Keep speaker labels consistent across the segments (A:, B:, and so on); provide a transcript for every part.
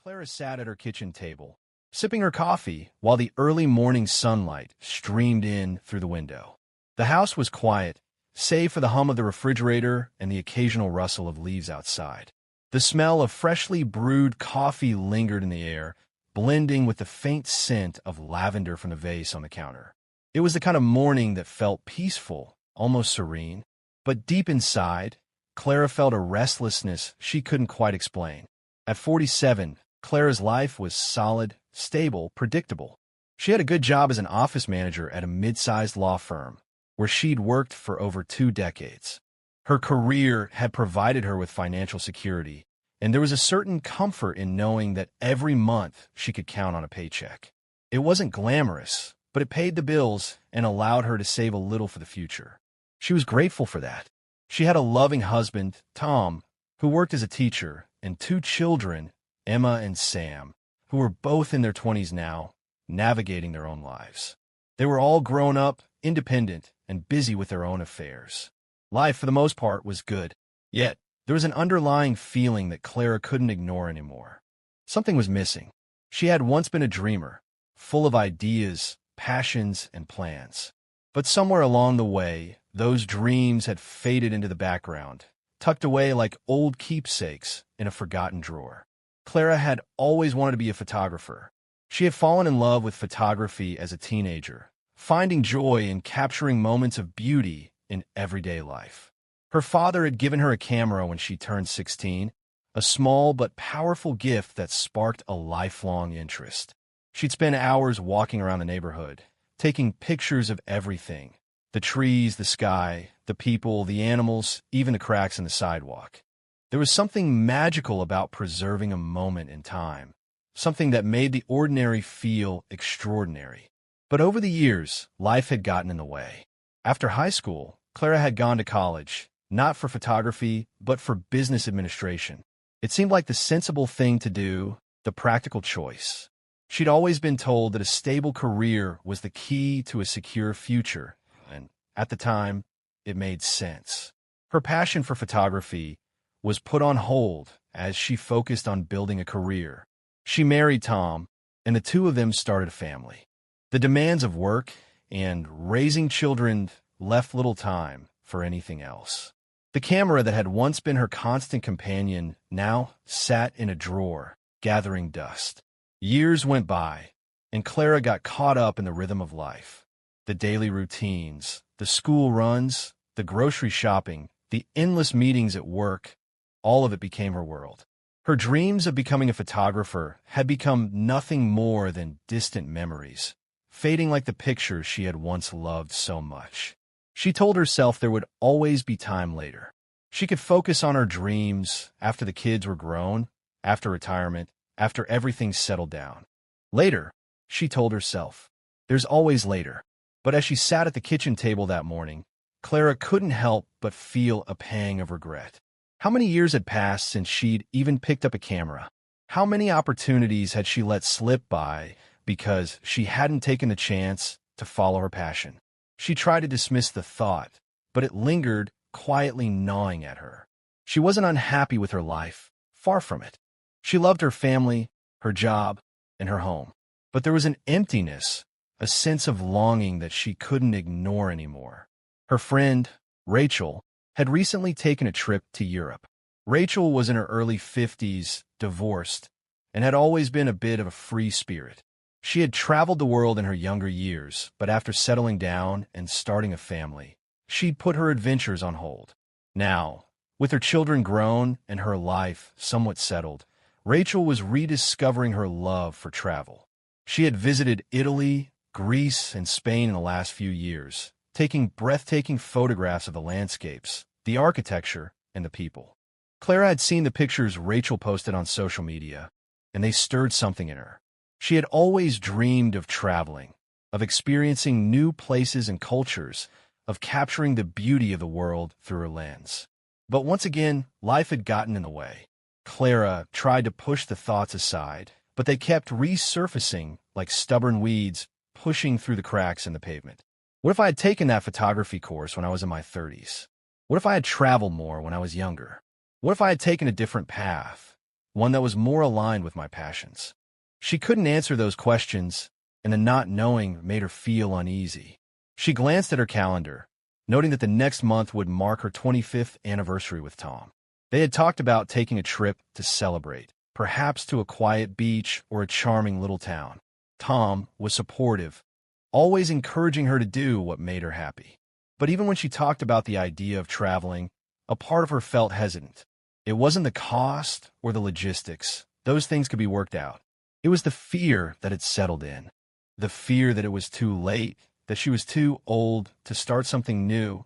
A: Clara sat at her kitchen table, sipping her coffee while the early morning sunlight streamed in through the window. The house was quiet, save for the hum of the refrigerator and the occasional rustle of leaves outside. The smell of freshly brewed coffee lingered in the air, blending with the faint scent of lavender from the vase on the counter. It was the kind of morning that felt peaceful, almost serene, but deep inside, Clara felt a restlessness she couldn't quite explain. At 47, Clara's life was solid, stable, predictable. She had a good job as an office manager at a mid-sized law firm, where she'd worked for over 2 decades. Her career had provided her with financial security, and there was a certain comfort in knowing that every month she could count on a paycheck. It wasn't glamorous, but it paid the bills and allowed her to save a little for the future. She was grateful for that. She had a loving husband, Tom, who worked as a teacher, and 2 children, Emma and Sam, who were both in their 20s now, navigating their own lives. They were all grown up, independent, and busy with their own affairs. Life, for the most part, was good. Yet, there was an underlying feeling that Clara couldn't ignore anymore. Something was missing. She had once been a dreamer, full of ideas, passions, and plans. But somewhere along the way, those dreams had faded into the background, tucked away like old keepsakes in a forgotten drawer. Clara had always wanted to be a photographer. She had fallen in love with photography as a teenager, finding joy in capturing moments of beauty in everyday life. Her father had given her a camera when she turned 16, a small but powerful gift that sparked a lifelong interest. She'd spend hours walking around the neighborhood, taking pictures of everything: the trees, the sky, the people, the animals, even the cracks in the sidewalk. There was something magical about preserving a moment in time, something that made the ordinary feel extraordinary. But over the years, life had gotten in the way. After high school, Clara had gone to college, not for photography, but for business administration. It seemed like the sensible thing to do, the practical choice. She'd always been told that a stable career was the key to a secure future, and at the time, it made sense. Her passion for photography was put on hold as she focused on building a career. She married Tom, and the 2 of them started a family. The demands of work and raising children left little time for anything else. The camera that had once been her constant companion now sat in a drawer, gathering dust. Years went by, and Clara got caught up in the rhythm of life. The daily routines, the school runs, the grocery shopping, the endless meetings at work, all of it became her world. Her dreams of becoming a photographer had become nothing more than distant memories, fading like the pictures she had once loved so much. She told herself there would always be time later. She could focus on her dreams after the kids were grown, after retirement, after everything settled down. Later, she told herself, there's always later. But as she sat at the kitchen table that morning, Clara couldn't help but feel a pang of regret. How many years had passed since she'd even picked up a camera? How many opportunities had she let slip by because she hadn't taken the chance to follow her passion? She tried to dismiss the thought, but it lingered, quietly gnawing at her. She wasn't unhappy with her life, far from it. She loved her family, her job, and her home. But there was an emptiness, a sense of longing that she couldn't ignore anymore. Her friend, Rachel, had recently taken a trip to Europe. Rachel was in her early 50s, divorced, and had always been a bit of a free spirit. She had traveled the world in her younger years, but after settling down and starting a family, she'd put her adventures on hold. Now, with her children grown and her life somewhat settled, Rachel was rediscovering her love for travel. She had visited Italy, Greece, and Spain in the last few years, taking breathtaking photographs of the landscapes, the architecture, and the people. Clara had seen the pictures Rachel posted on social media, and they stirred something in her. She had always dreamed of traveling, of experiencing new places and cultures, of capturing the beauty of the world through her lens. But once again, life had gotten in the way. Clara tried to push the thoughts aside, but they kept resurfacing like stubborn weeds pushing through the cracks in the pavement. What if I had taken that photography course when I was in my 30s? What if I had traveled more when I was younger? What if I had taken a different path? one that was more aligned with my passions. She couldn't answer those questions, and the not knowing made her feel uneasy. She glanced at her calendar, noting that the next month would mark her 25th anniversary with Tom. They had talked about taking a trip to celebrate, perhaps to a quiet beach or a charming little town. Tom was supportive, always encouraging her to do what made her happy. But even when she talked about the idea of traveling, a part of her felt hesitant. It wasn't the cost or the logistics. Those things could be worked out. It was the fear that had settled in. The fear that it was too late, that she was too old to start something new,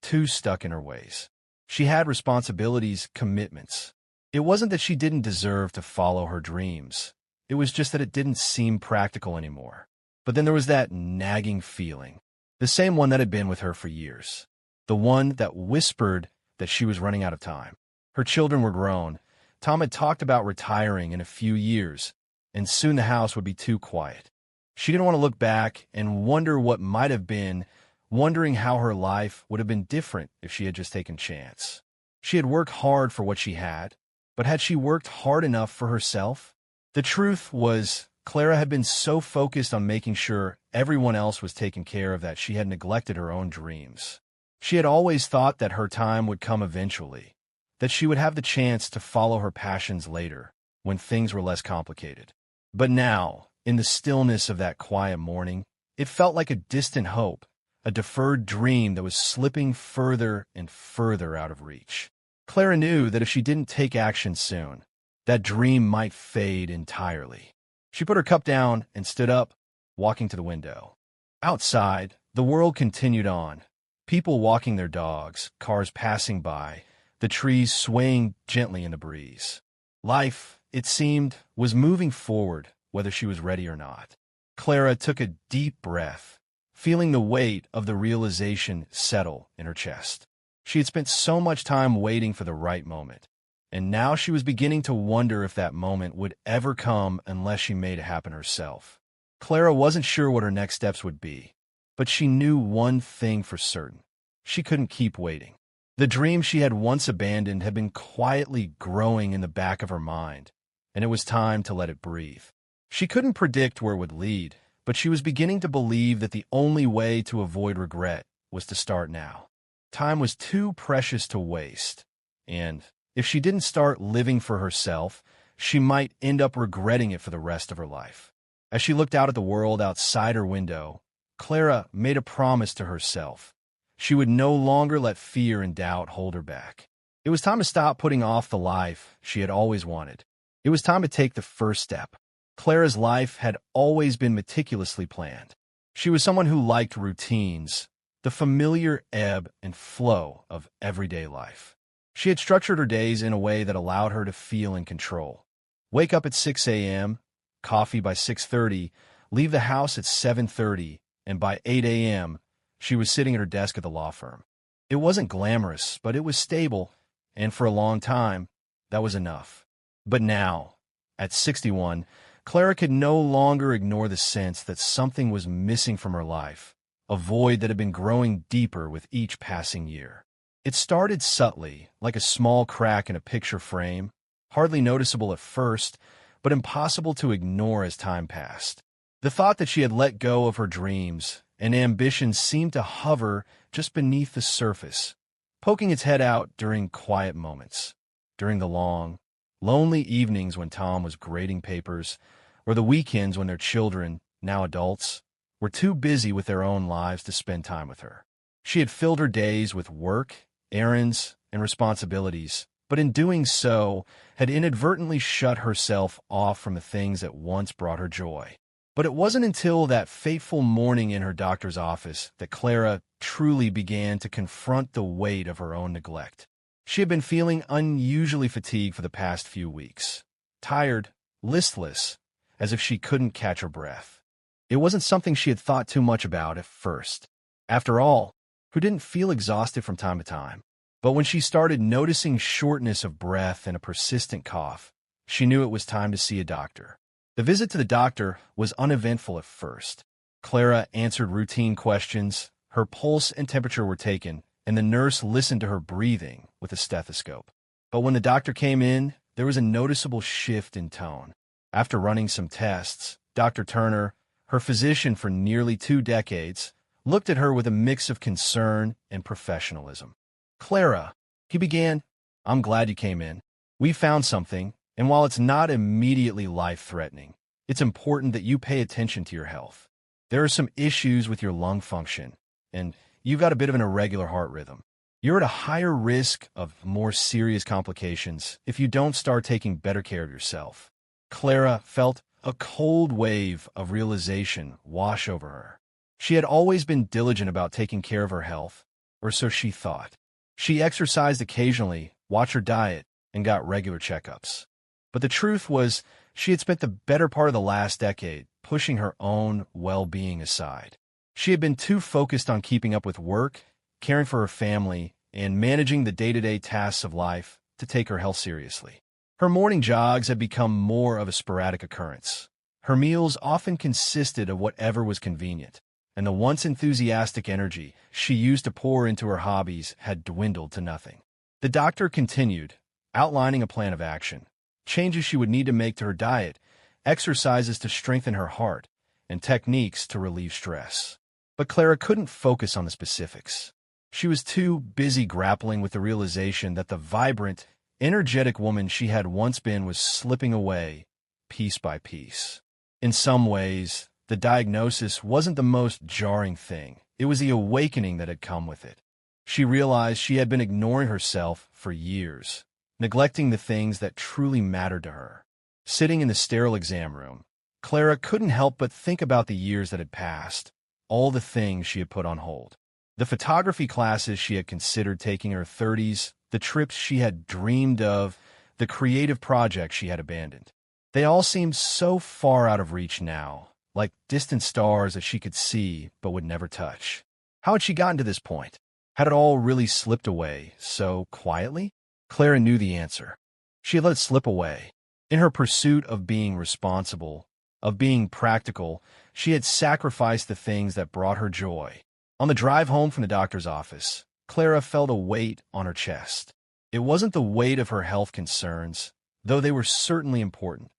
A: too stuck in her ways. She had responsibilities, commitments. It wasn't that she didn't deserve to follow her dreams. It was just that it didn't seem practical anymore. But then there was that nagging feeling, the same one that had been with her for years, the one that whispered that she was running out of time. Her children were grown. Tom had talked about retiring in a few years, and soon the house would be too quiet. She didn't want to look back and wonder what might have been, wondering how her life would have been different if she had just taken chance. She had worked hard for what she had, but had she worked hard enough for herself? The truth was, Clara had been so focused on making sure everyone else was taken care of that she had neglected her own dreams. She had always thought that her time would come eventually, that she would have the chance to follow her passions later, when things were less complicated. But now, in the stillness of that quiet morning, it felt like a distant hope, a deferred dream that was slipping further and further out of reach. Clara knew that if she didn't take action soon, that dream might fade entirely. She put her cup down and stood up, walking to the window. Outside, the world continued on. People walking their dogs, cars passing by, the trees swaying gently in the breeze. Life, it seemed, was moving forward, whether she was ready or not. Clara took a deep breath, feeling the weight of the realization settle in her chest. She had spent so much time waiting for the right moment, and now she was beginning to wonder if that moment would ever come unless she made it happen herself. Clara wasn't sure what her next steps would be, but she knew one thing for certain. She couldn't keep waiting. The dream she had once abandoned had been quietly growing in the back of her mind, and it was time to let it breathe. She couldn't predict where it would lead, but she was beginning to believe that the only way to avoid regret was to start now. Time was too precious to waste, and if she didn't start living for herself, she might end up regretting it for the rest of her life. As she looked out at the world outside her window, Clara made a promise to herself. She would no longer let fear and doubt hold her back. It was time to stop putting off the life she had always wanted. It was time to take the first step. Clara's life had always been meticulously planned. She was someone who liked routines, the familiar ebb and flow of everyday life. She had structured her days in a way that allowed her to feel in control. Wake up at 6 a.m., coffee by 6:30, leave the house at 7:30, and by 8 a.m., she was sitting at her desk at the law firm. It wasn't glamorous, but it was stable, and for a long time, that was enough. But now, at 61, Clara could no longer ignore the sense that something was missing from her life, a void that had been growing deeper with each passing year. It started subtly, like a small crack in a picture frame, hardly noticeable at first, but impossible to ignore as time passed. The thought that she had let go of her dreams and ambitions seemed to hover just beneath the surface, poking its head out during quiet moments, during the long, lonely evenings when Tom was grading papers, or the weekends when their children, now adults, were too busy with their own lives to spend time with her. She had filled her days with work, errands, and responsibilities, but in doing so, had inadvertently shut herself off from the things that once brought her joy. But it wasn't until that fateful morning in her doctor's office that Clara truly began to confront the weight of her own neglect. She had been feeling unusually fatigued for the past few weeks, tired, listless, as if she couldn't catch her breath. It wasn't something she had thought too much about at first. After all, who didn't feel exhausted from time to time? But when she started noticing shortness of breath and a persistent cough, she knew it was time to see a doctor. The visit to the doctor was uneventful at first. Clara answered routine questions, her pulse and temperature were taken, and the nurse listened to her breathing with a stethoscope. But when the doctor came in, there was a noticeable shift in tone. After running some tests, Dr. Turner, her physician for nearly 2 decades, looked at her with a mix of concern and professionalism. "Clara," he began, "I'm glad you came in. We found something, and while it's not immediately life-threatening, it's important that you pay attention to your health. There are some issues with your lung function, and you've got a bit of an irregular heart rhythm. You're at a higher risk of more serious complications if you don't start taking better care of yourself." Clara felt a cold wave of realization wash over her. She had always been diligent about taking care of her health, or so she thought. She exercised occasionally, watched her diet, and got regular checkups. But the truth was, she had spent the better part of the last decade pushing her own well-being aside. She had been too focused on keeping up with work, caring for her family, and managing the day-to-day tasks of life to take her health seriously. Her morning jogs had become more of a sporadic occurrence. Her meals often consisted of whatever was convenient, and the once enthusiastic energy she used to pour into her hobbies had dwindled to nothing. The doctor continued, outlining a plan of action, changes she would need to make to her diet, exercises to strengthen her heart, and techniques to relieve stress. But Clara couldn't focus on the specifics. She was too busy grappling with the realization that the vibrant, energetic woman she had once been was slipping away, piece by piece. In some ways, the diagnosis wasn't the most jarring thing. It was the awakening that had come with it. She realized she had been ignoring herself for years, neglecting the things that truly mattered to her. Sitting in the sterile exam room, Clara couldn't help but think about the years that had passed, all the things she had put on hold. The photography classes she had considered taking in her 30s, the trips she had dreamed of, the creative projects she had abandoned. They all seemed so far out of reach now, like distant stars that she could see but would never touch. How had she gotten to this point? Had it all really slipped away so quietly? Clara knew the answer. She had let it slip away. In her pursuit of being responsible, of being practical, she had sacrificed the things that brought her joy. On the drive home from the doctor's office, Clara felt a weight on her chest. It wasn't the weight of her health concerns, though they were certainly important.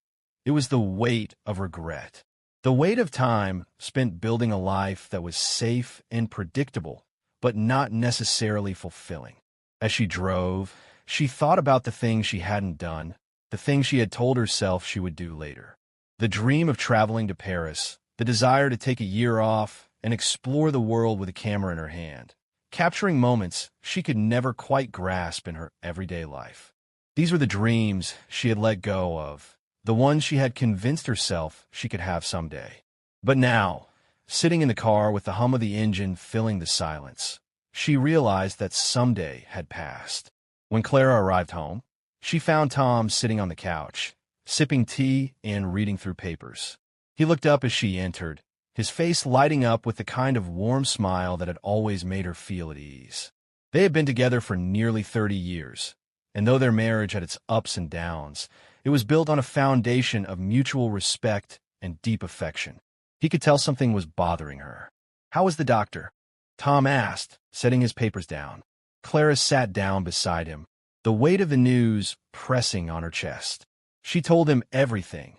A: It was the weight of regret. The weight of time spent building a life that was safe and predictable, but not necessarily fulfilling. As she drove, she thought about the things she hadn't done, the things she had told herself she would do later. The dream of traveling to Paris, the desire to take a year off and explore the world with a camera in her hand, capturing moments she could never quite grasp in her everyday life. These were the dreams she had let go of, the ones she had convinced herself she could have someday. But now, sitting in the car with the hum of the engine filling the silence, she realized that someday had passed. When Clara arrived home, she found Tom sitting on the couch, sipping tea and reading through papers. He looked up as she entered, his face lighting up with the kind of warm smile that had always made her feel at ease. They had been together for nearly 30 years, and though their marriage had its ups and downs, it was built on a foundation of mutual respect and deep affection. He could tell something was bothering her. "How was the doctor?" Tom asked, setting his papers down. Clara sat down beside him, the weight of the news pressing on her chest. She told him everything,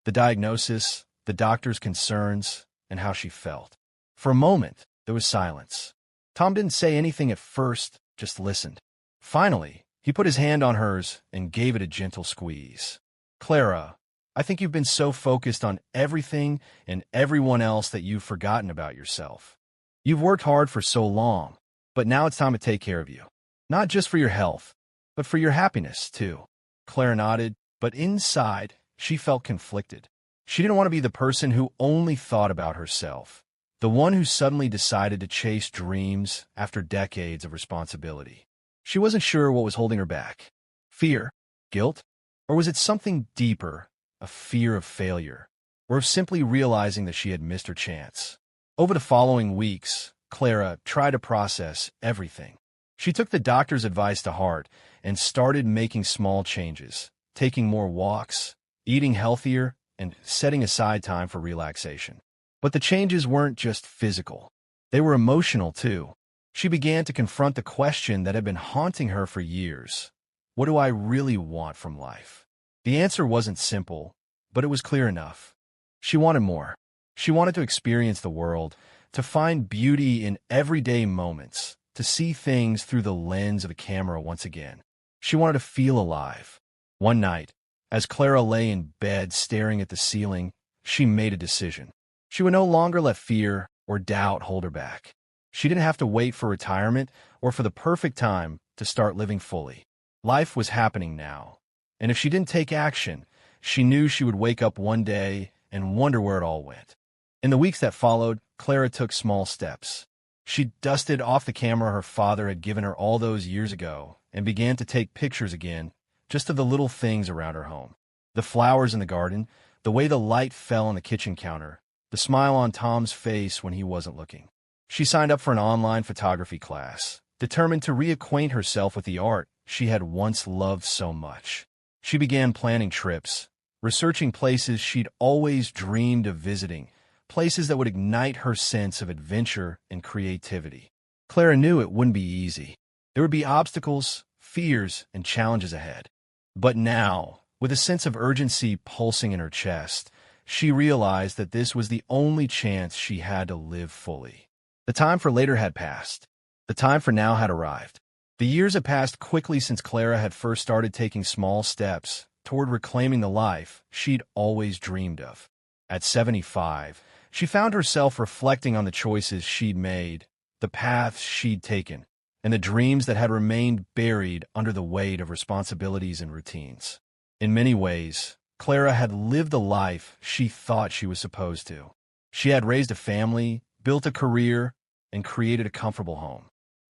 A: the diagnosis, the doctor's concerns, and how she felt. For a moment, there was silence. Tom didn't say anything at first, just listened. Finally, he put his hand on hers and gave it a gentle squeeze. "Clara, I think you've been so focused on everything and everyone else that you've forgotten about yourself. You've worked hard for so long, but now it's time to take care of you. Not just for your health, but for your happiness, too." Clara nodded, but inside, she felt conflicted. She didn't want to be the person who only thought about herself, the one who suddenly decided to chase dreams after decades of responsibility. She wasn't sure what was holding her back. Fear? Guilt? Or was it something deeper, a fear of failure, or of simply realizing that she had missed her chance? Over the following weeks, Clara tried to process everything. She took the doctor's advice to heart and started making small changes, taking more walks, eating healthier, and setting aside time for relaxation. But the changes weren't just physical. They were emotional, too. She began to confront the question that had been haunting her for years. What do I really want from life? The answer wasn't simple, but it was clear enough. She wanted more. She wanted to experience the world, to find beauty in everyday moments, to see things through the lens of a camera once again. She wanted to feel alive. One night, as Clara lay in bed staring at the ceiling, she made a decision. She would no longer let fear or doubt hold her back. She didn't have to wait for retirement or for the perfect time to start living fully. Life was happening now, and if she didn't take action, she knew she would wake up one day and wonder where it all went. In the weeks that followed, Clara took small steps. She dusted off the camera her father had given her all those years ago and began to take pictures again, just of the little things around her home. The flowers in the garden, the way the light fell on the kitchen counter, the smile on Tom's face when he wasn't looking. She signed up for an online photography class, determined to reacquaint herself with the art she had once loved so much. She began planning trips, researching places she'd always dreamed of visiting, places that would ignite her sense of adventure and creativity. Clara knew it wouldn't be easy. There would be obstacles, fears, and challenges ahead. But now, with a sense of urgency pulsing in her chest, she realized that this was the only chance she had to live fully. The time for later had passed. The time for now had arrived. The years had passed quickly since Clara had first started taking small steps toward reclaiming the life she'd always dreamed of. At 75, she found herself reflecting on the choices she'd made, the paths she'd taken, and the dreams that had remained buried under the weight of responsibilities and routines. In many ways, Clara had lived the life she thought she was supposed to. She had raised a family, built a career, and created a comfortable home.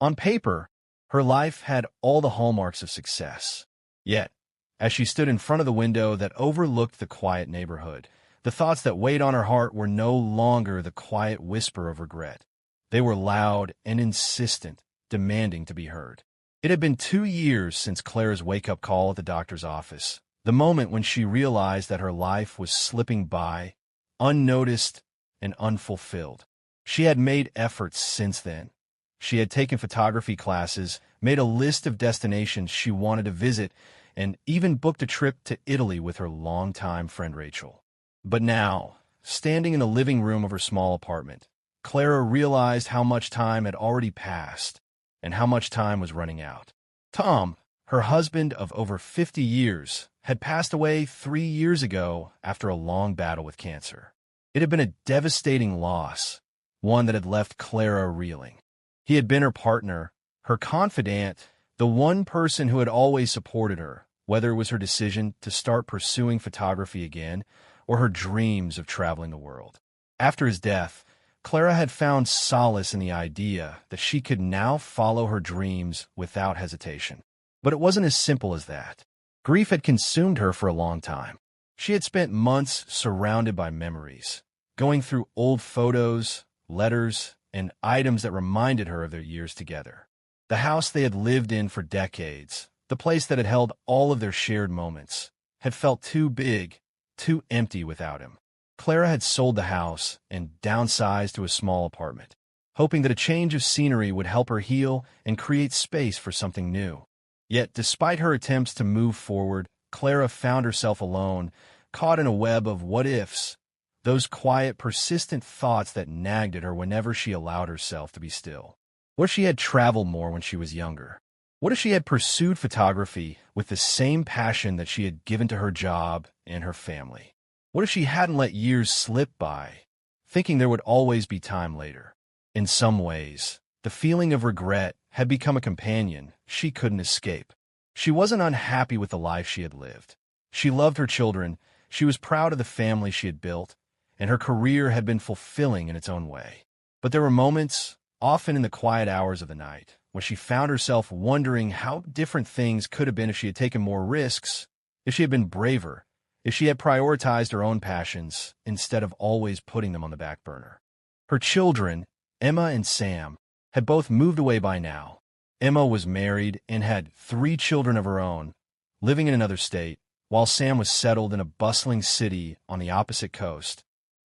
A: On paper, her life had all the hallmarks of success. Yet, as she stood in front of the window that overlooked the quiet neighborhood, the thoughts that weighed on her heart were no longer the quiet whisper of regret. They were loud and insistent, demanding to be heard. It had been 2 years since Clara's wake-up call at the doctor's office, the moment when she realized that her life was slipping by, unnoticed and unfulfilled. She had made efforts since then. She had taken photography classes, made a list of destinations she wanted to visit, and even booked a trip to Italy with her longtime friend Rachel. But now, standing in the living room of her small apartment, Clara realized how much time had already passed and how much time was running out. Tom, her husband of over 50 years, had passed away 3 years ago after a long battle with cancer. It had been a devastating loss, one that had left Clara reeling. He had been her partner, her confidant, the one person who had always supported her, whether it was her decision to start pursuing photography again or her dreams of traveling the world. After his death, Clara had found solace in the idea that she could now follow her dreams without hesitation. But it wasn't as simple as that. Grief had consumed her for a long time. She had spent months surrounded by memories, going through old photos, letters, and items that reminded her of their years together. The house they had lived in for decades, the place that had held all of their shared moments, had felt too big, too empty without him. Clara had sold the house and downsized to a small apartment, hoping that a change of scenery would help her heal and create space for something new. Yet, despite her attempts to move forward, Clara found herself alone, caught in a web of what-ifs, those quiet, persistent thoughts that nagged at her whenever she allowed herself to be still. What if she had traveled more when she was younger? What if she had pursued photography with the same passion that she had given to her job and her family? What if she hadn't let years slip by, thinking there would always be time later? In some ways, the feeling of regret had become a companion she couldn't escape. She wasn't unhappy with the life she had lived. She loved her children, she was proud of the family she had built, and her career had been fulfilling in its own way. But there were moments, often in the quiet hours of the night, when she found herself wondering how different things could have been if she had taken more risks, if she had been braver, if she had prioritized her own passions instead of always putting them on the back burner. Her children, Emma and Sam, had both moved away by now. Emma was married and had 3 children of her own, living in another state, while Sam was settled in a bustling city on the opposite coast,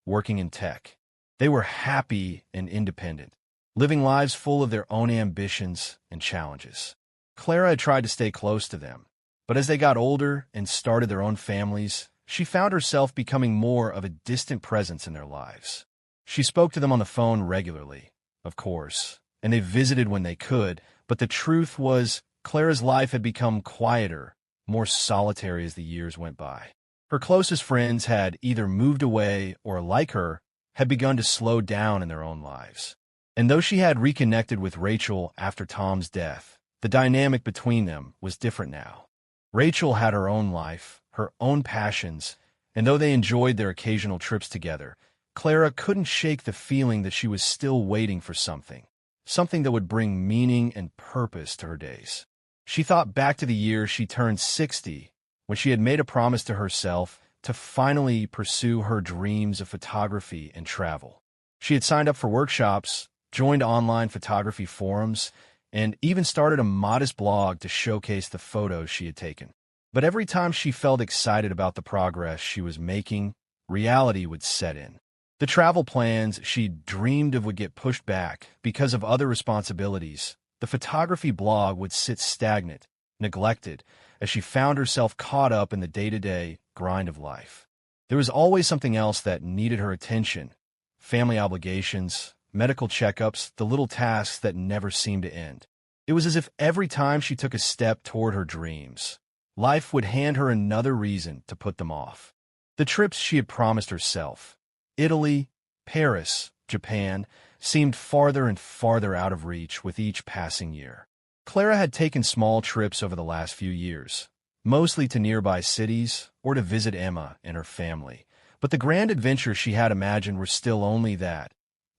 A: working in tech. They were happy and independent, living lives full of their own ambitions and challenges. Clara had tried to stay close to them, But as they got older and started their own families, she found herself becoming more of a distant presence in their lives. She spoke to them on the phone regularly, of course, and they visited when they could, but the truth was Clara's life had become quieter, more solitary as the years went by. Her closest friends had either moved away or, like her, had begun to slow down in their own lives. And though she had reconnected with Rachel after Tom's death, the dynamic between them was different now. Rachel had her own life, her own passions, and though they enjoyed their occasional trips together, Clara couldn't shake the feeling that she was still waiting for something that would bring meaning and purpose to her days. She thought back to the year she turned 60, when she had made a promise to herself to finally pursue her dreams of photography and travel. She had signed up for workshops, joined online photography forums, and even started a modest blog to showcase the photos she had taken. But every time she felt excited about the progress she was making, reality would set in. The travel plans she dreamed of would get pushed back because of other responsibilities. The photography blog would sit stagnant, neglected, as she found herself caught up in the day-to-day grind of life. There was always something else that needed her attention: family obligations, medical checkups, the little tasks that never seemed to end. It was as if every time she took a step toward her dreams, life would hand her another reason to put them off. The trips she had promised herself, Italy, Paris, Japan, seemed farther and farther out of reach with each passing year. Clara had taken small trips over the last few years, mostly to nearby cities or to visit Emma and her family, but the grand adventures she had imagined were still only that: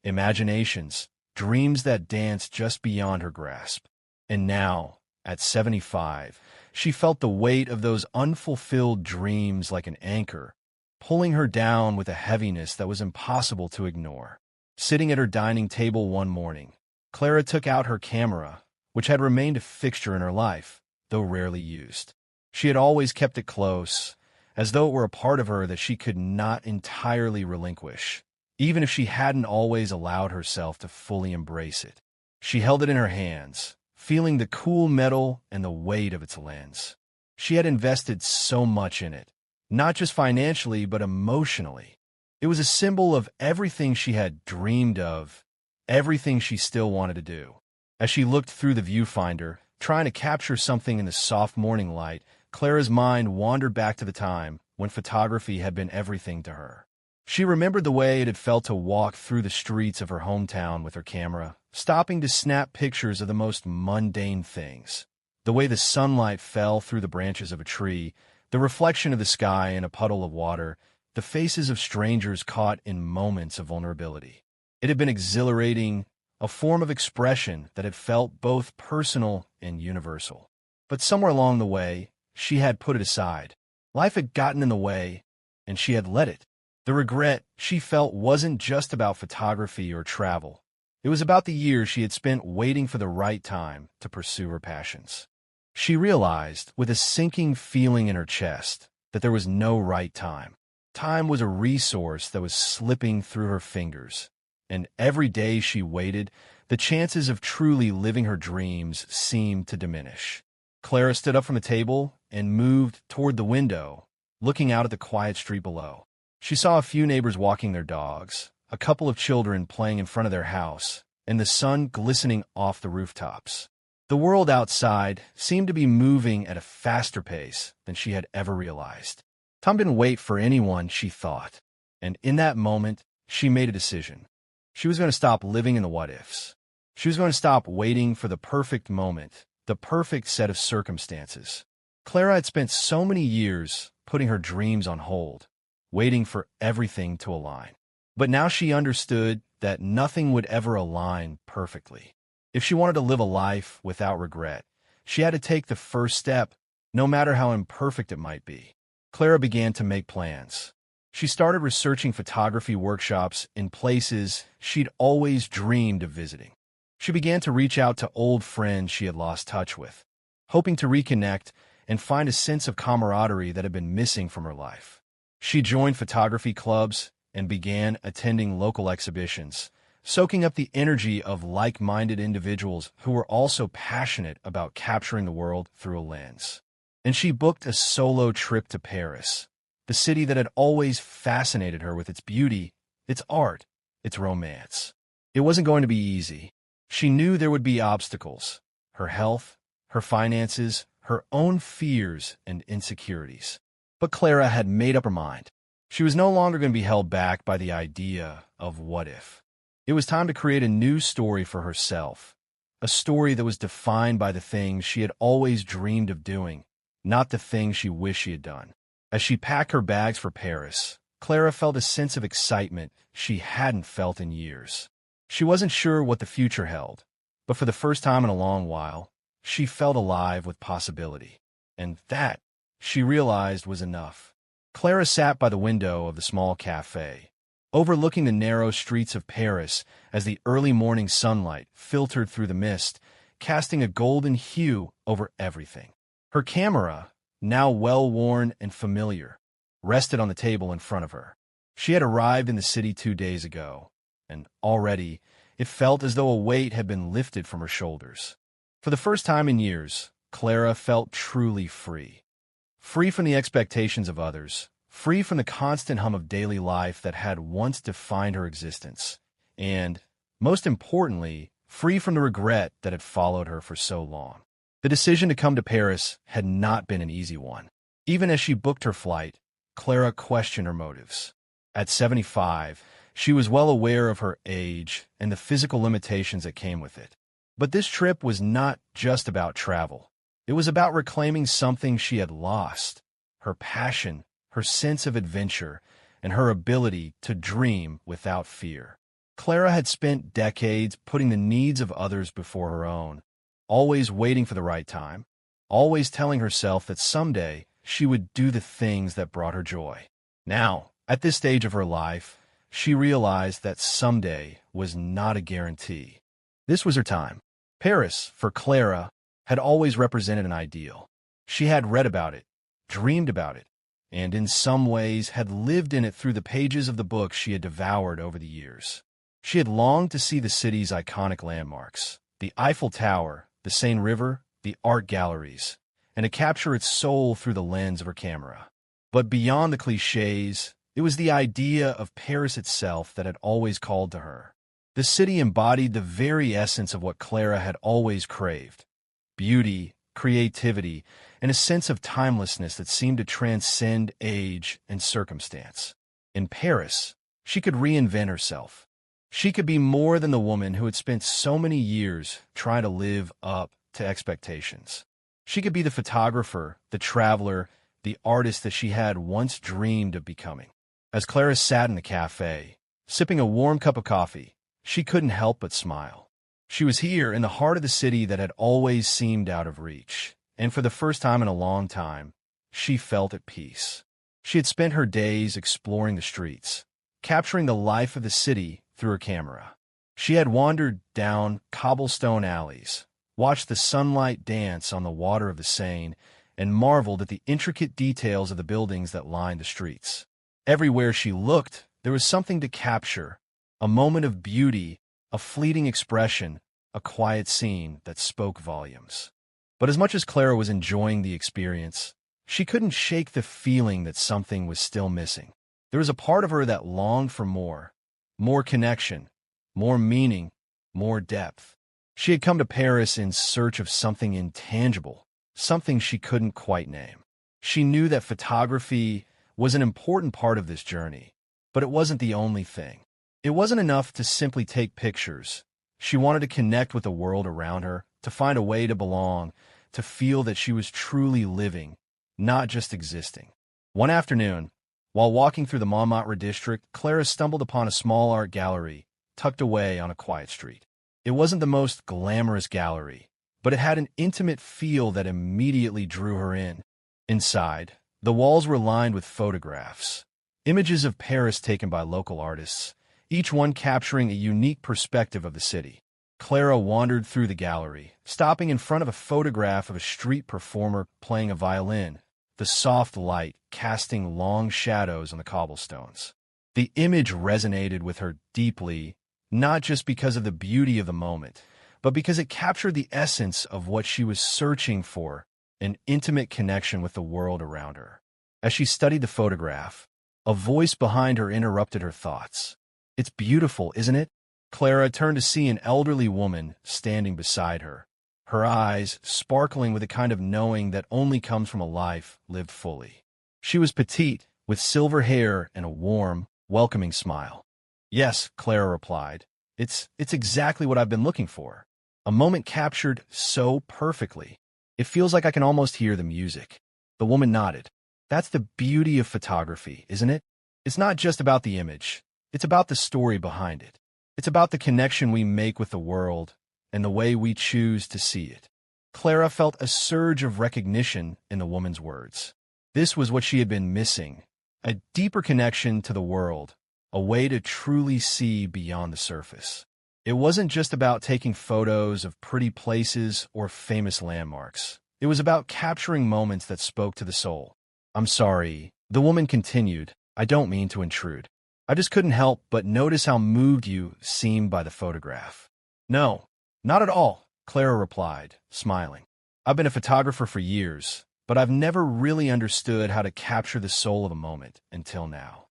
A: imaginations, dreams that danced just beyond her grasp. And now, at 75, she felt the weight of those unfulfilled dreams like an anchor, pulling her down with a heaviness that was impossible to ignore. Sitting at her dining table one morning, Clara took out her camera, which had remained a fixture in her life, though rarely used. She had always kept it close, as though it were a part of her that she could not entirely relinquish, even if she hadn't always allowed herself to fully embrace it. She held it in her hands, feeling the cool metal and the weight of its lens. She had invested so much in it, not just financially but emotionally. It was a symbol of everything she had dreamed of, everything she still wanted to do. As she looked through the viewfinder, trying to capture something in the soft morning light, Clara's mind wandered back to the time when photography had been everything to her. She remembered the way it had felt to walk through the streets of her hometown with her camera, stopping to snap pictures of the most mundane things. The way the sunlight fell through the branches of a tree, the reflection of the sky in a puddle of water, the faces of strangers caught in moments of vulnerability. It had been exhilarating, a form of expression that had felt both personal and universal. But somewhere along the way, she had put it aside. Life had gotten in the way, and she had let it. The regret she felt wasn't just about photography or travel. It was about the years she had spent waiting for the right time to pursue her passions. She realized, with a sinking feeling in her chest, that there was no right time. Time was a resource that was slipping through her fingers, and every day she waited, the chances of truly living her dreams seemed to diminish. Clara stood up from the table and moved toward the window, looking out at the quiet street below. She saw a few neighbors walking their dogs, a couple of children playing in front of their house, and the sun glistening off the rooftops. The world outside seemed to be moving at a faster pace than she had ever realized. Tom didn't wait for anyone, she thought, and in that moment, she made a decision. She was going to stop living in the what-ifs. She was going to stop waiting for the perfect moment, the perfect set of circumstances. Clara had spent so many years putting her dreams on hold, waiting for everything to align. But now she understood that nothing would ever align perfectly. If she wanted to live a life without regret, she had to take the first step, no matter how imperfect it might be. Clara began to make plans. She started researching photography workshops in places she'd always dreamed of visiting. She began to reach out to old friends she had lost touch with, hoping to reconnect and find a sense of camaraderie that had been missing from her life. She joined photography clubs and began attending local exhibitions, soaking up the energy of like-minded individuals who were also passionate about capturing the world through a lens. and she booked a solo trip to Paris, the city that had always fascinated her with its beauty, its art, its romance. It wasn't going to be easy. She knew there would be obstacles: her health, her finances, her own fears and insecurities. But Clara had made up her mind. She was no longer going to be held back by the idea of what if. It was time to create a new story for herself, a story that was defined by the things she had always dreamed of doing, not the things she wished she had done. As she packed her bags for Paris, Clara felt a sense of excitement she hadn't felt in years. She wasn't sure what the future held, but for the first time in a long while, she felt alive with possibility. And that, she realized, was enough. Clara sat by the window of the small cafe, overlooking the narrow streets of Paris as the early morning sunlight filtered through the mist, casting a golden hue over everything. Her camera, now well-worn and familiar, rested on the table in front of her. She had arrived in the city 2 days ago, and already it felt as though a weight had been lifted from her shoulders. For the first time in years, Clara felt truly free. Free from the expectations of others, free from the constant hum of daily life that had once defined her existence, and, most importantly, free from the regret that had followed her for so long. The decision to come to Paris had not been an easy one. Even as she booked her flight, Clara questioned her motives. At 75, she was well aware of her age and the physical limitations that came with it. But this trip was not just about travel. It was about reclaiming something she had lost: her passion, her sense of adventure, and her ability to dream without fear. Clara had spent decades putting the needs of others before her own, always waiting for the right time, always telling herself that someday she would do the things that brought her joy. Now, at this stage of her life, she realized that someday was not a guarantee. This was her time. Paris, for Clara, had always represented an ideal. She had read about it, dreamed about it, and in some ways had lived in it through the pages of the books she had devoured over the years. She had longed to see the city's iconic landmarks: the Eiffel Tower, the Seine River, the art galleries, and to capture its soul through the lens of her camera. But beyond the cliches, it was the idea of Paris itself that had always called to her. The city embodied the very essence of what Clara had always craved: beauty, creativity, and a sense of timelessness that seemed to transcend age and circumstance. In Paris, she could reinvent herself. She could be more than the woman who had spent so many years trying to live up to expectations. She could be the photographer, the traveler, the artist that she had once dreamed of becoming. As Clara sat in the cafe, sipping a warm cup of coffee, she couldn't help but smile. She was here in the heart of the city that had always seemed out of reach, and for the first time in a long time, she felt at peace. She had spent her days exploring the streets, capturing the life of the city through her camera. She had wandered down cobblestone alleys, watched the sunlight dance on the water of the Seine, and marveled at the intricate details of the buildings that lined the streets. Everywhere she looked, there was something to capture: a moment of beauty, a fleeting expression, a quiet scene that spoke volumes. But as much as Clara was enjoying the experience, she couldn't shake the feeling that something was still missing. There was a part of her that longed for more connection, more meaning, more depth. She had come to Paris in search of something intangible, something she couldn't quite name. She knew that photography was an important part of this journey, but it wasn't the only thing. It wasn't enough to simply take pictures. She wanted to connect with the world around her, to find a way to belong, to feel that she was truly living, not just existing. One afternoon, while walking through the Montmartre district, Clara stumbled upon a small art gallery tucked away on a quiet street. It wasn't the most glamorous gallery, but it had an intimate feel that immediately drew her in. Inside, the walls were lined with photographs, images of Paris taken by local artists, each one capturing a unique perspective of the city. Clara wandered through the gallery, stopping in front of a photograph of a street performer playing a violin, the soft light casting long shadows on the cobblestones. The image resonated with her deeply, not just because of the beauty of the moment, but because it captured the essence of what she was searching for an intimate connection with the world around her. As she studied the photograph, a voice behind her interrupted her thoughts. "It's beautiful, isn't it?" Clara turned to see an elderly woman standing beside her, her eyes sparkling with a kind of knowing that only comes from a life lived fully. She was petite, with silver hair and a warm, welcoming smile. "Yes," Clara replied. It's exactly what I've been looking for. A moment captured so perfectly. It feels like I can almost hear the music." The woman nodded. "That's the beauty of photography, isn't it? It's not just about the image. It's about the story behind it. It's about the connection we make with the world and the way we choose to see it." Clara felt a surge of recognition in the woman's words. This was what she had been missing, a deeper connection to the world, a way to truly see beyond the surface. It wasn't just about taking photos of pretty places or famous landmarks. It was about capturing moments that spoke to the soul. "I'm sorry," the woman continued. "I don't mean to intrude. I just couldn't help but notice how moved you seemed by the photograph." "No, not at all," Clara replied, smiling. "I've been a photographer for years, but I've never really understood how to capture the soul of a moment until now.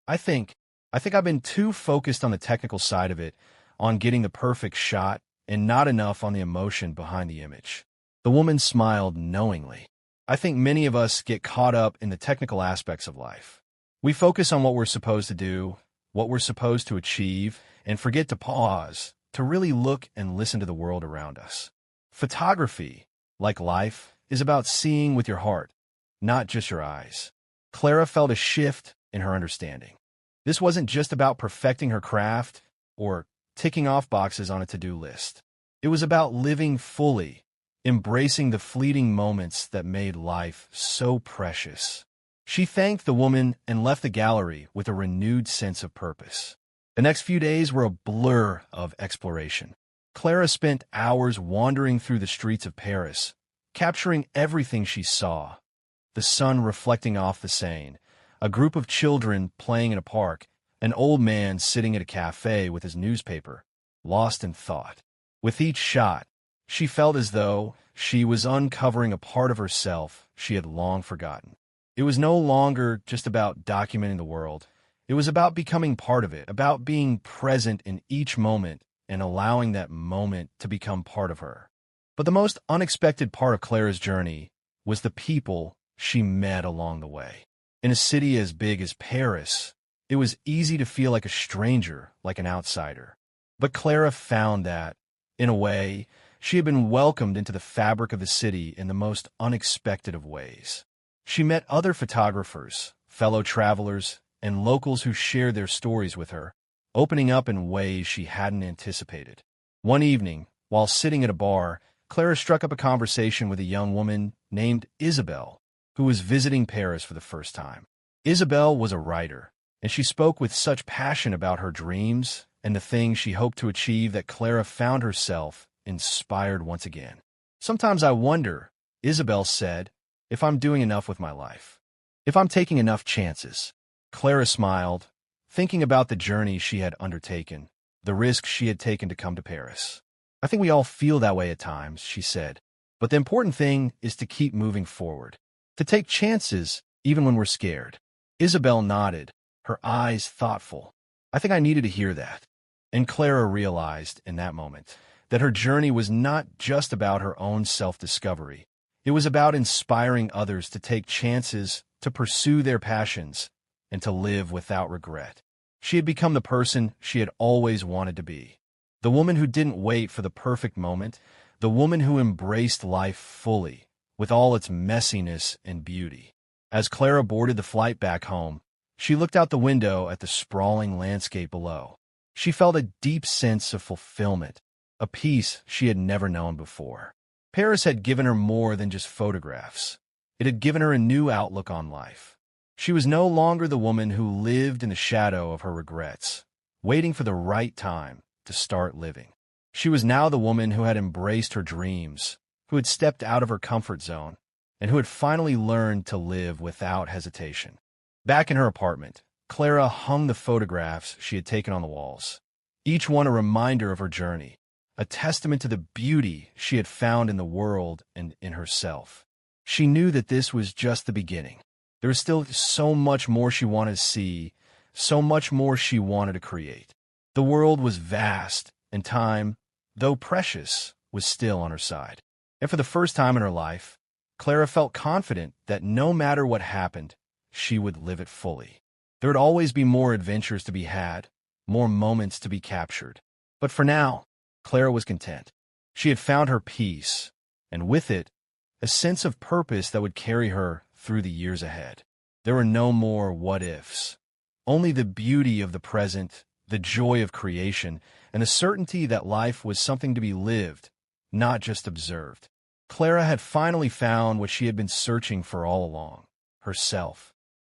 A: I think I've been too focused on the technical side of it, on getting the perfect shot, and not enough on the emotion behind the image." The woman smiled knowingly. "I think many of us get caught up in the technical aspects of life. We focus on what we're supposed to do, what we're supposed to achieve, and forget to pause, to really look and listen to the world around us. Photography, like life, is about seeing with your heart, not just your eyes." Clara felt a shift in her understanding. This wasn't just about perfecting her craft or ticking off boxes on a to-do list. It was about living fully, embracing the fleeting moments that made life so precious. She thanked the woman and left the gallery with a renewed sense of purpose. The next few days were a blur of exploration. Clara spent hours wandering through the streets of Paris, capturing everything she saw. The sun reflecting off the Seine, a group of children playing in a park, an old man sitting at a cafe with his newspaper, lost in thought. With each shot, she felt as though she was uncovering a part of herself she had long forgotten. It was no longer just about documenting the world. It was about becoming part of it, about being present in each moment and allowing that moment to become part of her. But the most unexpected part of Clara's journey was the people she met along the way. In a city as big as Paris, it was easy to feel like a stranger, like an outsider. But Clara found that, in a way, she had been welcomed into the fabric of the city in the most unexpected of ways. She met other photographers, fellow travelers, and locals who shared their stories with her, opening up in ways she hadn't anticipated. One evening, while sitting at a bar, Clara struck up a conversation with a young woman named Isabel, who was visiting Paris for the first time. Isabel was a writer, and she spoke with such passion about her dreams and the things she hoped to achieve that Clara found herself inspired once again. "Sometimes I wonder," Isabel said, "if I'm doing enough with my life, if I'm taking enough chances." Clara smiled, thinking about the journey she had undertaken, the risks she had taken to come to Paris. "I think we all feel that way at times," she said, "but the important thing is to keep moving forward, to take chances even when we're scared." Isabel nodded, her eyes thoughtful. "I think I needed to hear that." And Clara realized in that moment that her journey was not just about her own self-discovery. It was about inspiring others to take chances, to pursue their passions, and to live without regret. She had become the person she had always wanted to be. The woman who didn't wait for the perfect moment, the woman who embraced life fully, with all its messiness and beauty. As Clara boarded the flight back home, she looked out the window at the sprawling landscape below. She felt a deep sense of fulfillment, a peace she had never known before. Paris had given her more than just photographs. It had given her a new outlook on life. She was no longer the woman who lived in the shadow of her regrets, waiting for the right time to start living. She was now the woman who had embraced her dreams, who had stepped out of her comfort zone, and who had finally learned to live without hesitation. Back in her apartment, Clara hung the photographs she had taken on the walls, each one a reminder of her journey, a testament to the beauty she had found in the world and in herself. She knew that this was just the beginning. There was still so much more she wanted to see, so much more she wanted to create. The world was vast, and time, though precious, was still on her side. And for the first time in her life, Clara felt confident that no matter what happened, she would live it fully. There would always be more adventures to be had, more moments to be captured. But for now, Clara was content. She had found her peace, and with it, a sense of purpose that would carry her through the years ahead. There were no more what-ifs, only the beauty of the present, the joy of creation, and the certainty that life was something to be lived, not just observed. Clara had finally found what she had been searching for all along: herself.